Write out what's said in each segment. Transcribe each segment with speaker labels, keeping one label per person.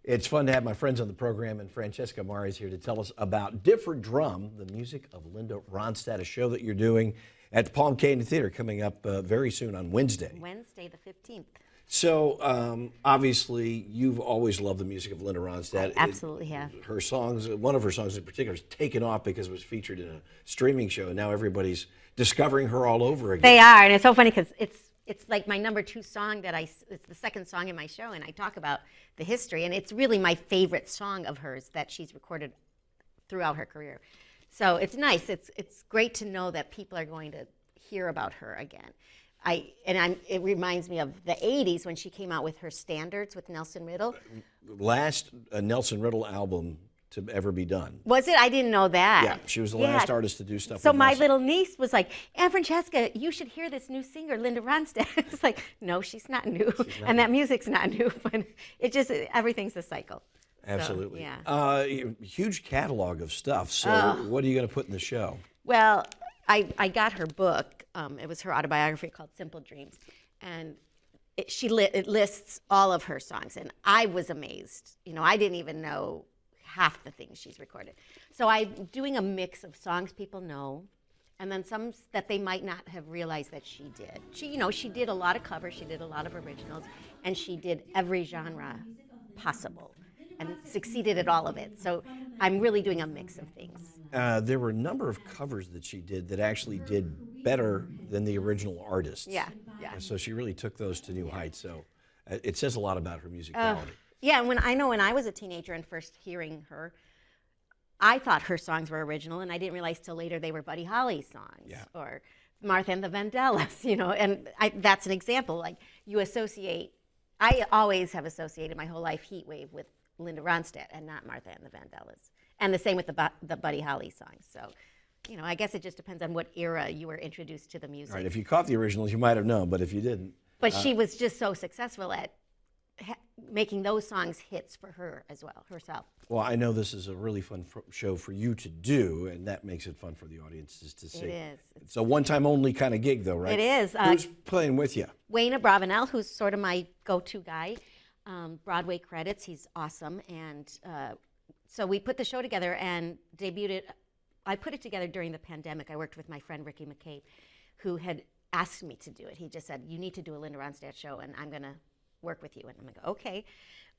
Speaker 1: It's fun to have my friends on the program, and Franscesca Amari is here to tell us about Different Drum, the music of Linda Ronstadt, a show that you're doing at the Palm Canyon Theater coming up very soon on Wednesday.
Speaker 2: Wednesday the 15th.
Speaker 1: So, obviously, you've always loved the music of Linda Ronstadt.
Speaker 2: I absolutely have.
Speaker 1: Her songs, one of her songs in particular, has taken off because it was featured in a streaming show, and now everybody's discovering her all over again.
Speaker 2: They are, and it's so funny because it's like my #2 song it's the second song in my show, and I talk about the history, and it's really my favorite song of hers that she's recorded throughout her career. So it's nice. It's great to know that people are going to hear about her again. It reminds me of the 80s when she came out with her standards with Nelson Riddle.
Speaker 1: Last Nelson Riddle album to ever be done.
Speaker 2: Was it? I didn't know that.
Speaker 1: Yeah, she was the last artist to do stuff
Speaker 2: So
Speaker 1: with
Speaker 2: my
Speaker 1: Nelson.
Speaker 2: little niece was like, Aunt Francesca, you should hear this new singer, Linda Ronstadt. It's like, no, she's not new. And that music's not new. But everything's a cycle.
Speaker 1: Absolutely.
Speaker 2: So, yeah.
Speaker 1: Huge catalog of stuff. So what are you going to put in the show?
Speaker 2: Well, I got her book. It was her autobiography called Simple Dreams. And it lists all of her songs. And I was amazed. You know, I didn't even know half the things she's recorded. So I'm doing a mix of songs people know, and then some that they might not have realized that she did. She did a lot of covers, she did a lot of originals, and she did every genre possible and succeeded at all of it. So I'm really doing a mix of things.
Speaker 1: There were a number of covers that she did that actually did better than the original artists.
Speaker 2: Yeah.
Speaker 1: So she really took those to new heights. So it says a lot about her musicality.
Speaker 2: Yeah, when I was a teenager and first hearing her, I thought her songs were original, and I didn't realize till later they were Buddy Holly songs or Martha and the Vandellas, and that's an example. Like I always have associated my whole life Heat Wave with Linda Ronstadt and not Martha and the Vandellas. And the same with the Buddy Holly songs. So, I guess it just depends on what era you were introduced to the music.
Speaker 1: All right, if you caught the originals, you might have known, but if you didn't.
Speaker 2: But she was just so successful at making those songs hits for her as well, herself.
Speaker 1: Well, I know this is a really fun show for you to do, and that makes it fun for the audiences to see.
Speaker 2: It is.
Speaker 1: It's a one-time only kind of gig, though, right?
Speaker 2: It is.
Speaker 1: Who's playing with you?
Speaker 2: Wayne Abravanel, who's sort of my go-to guy. Broadway credits, he's awesome. And so we put the show together and debuted it. I put it together during the pandemic. I worked with my friend Ricky McCabe, who had asked me to do it. He just said, you need to do a Linda Ronstadt show, and I'm going to work with you. And I'm like, okay.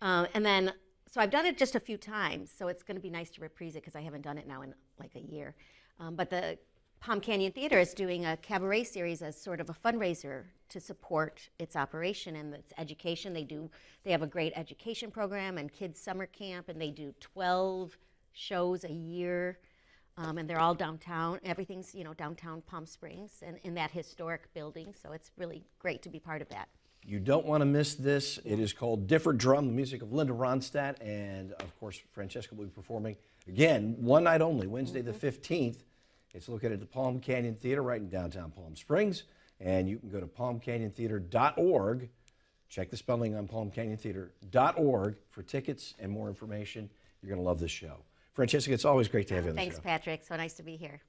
Speaker 2: So I've done it just a few times, so it's going to be nice to reprise it because I haven't done it now in like a year. But the Palm Canyon Theater is doing a cabaret series as sort of a fundraiser to support its operation and its education. They have a great education program and kids summer camp, and they do 12 shows a year. And they're all downtown. Everything's, downtown Palm Springs and in that historic building. So it's really great to be part of that.
Speaker 1: You don't want to miss this. It is called Different Drum, the music of Linda Ronstadt. And, of course, Franscesca will be performing, again, one night only, Wednesday the 15th. It's located at the Palm Canyon Theater right in downtown Palm Springs. And you can go to palmcanyontheater.org. Check the spelling on palmcanyontheater.org for tickets and more information. You're going to love this show. Franscesca, it's always great to have you on the show.
Speaker 2: Thanks, Patrick. So nice to be here.